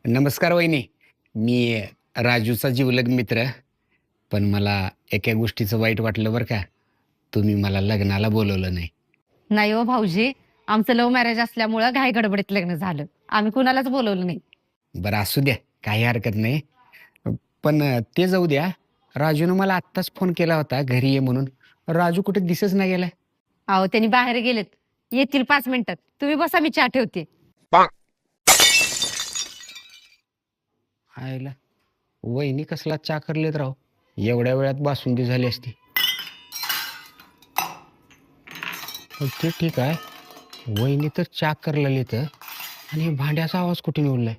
नमस्कार वहिनी. मी राजूचा जिवलग मित्र. पण मला एका गोष्टीचं वाईट वाटलं बरं का. तुम्ही मला लग्नाला बोलवलं नाही. नाही हो भाऊजी, आमचं लव्ह मॅरेज असल्यामुळं घाई गडबडीत लग्न झालं. आम्ही कुणालाच बोलवलं नाही. बरं असू द्या, काही हरकत नाही. पण ते जाऊ द्या. राजूनं मला आत्ताच फोन केला होता घरी ये म्हणून. राजू कुठे दिसच नाही गेलाय. अहो त्यांनी बाहेर गेलेत. येतील 5 मिनिटात. तुम्ही बसा, मी चहा ठेवते. आयला वहिनी कसला चा करलेत राव. एवढ्या वेळात बासुंदी झाली असती. पण ते ठीक आहे. वहिनी तर चा करलेली तर आणि भांड्याचा आवाज कुठे निवडलाय.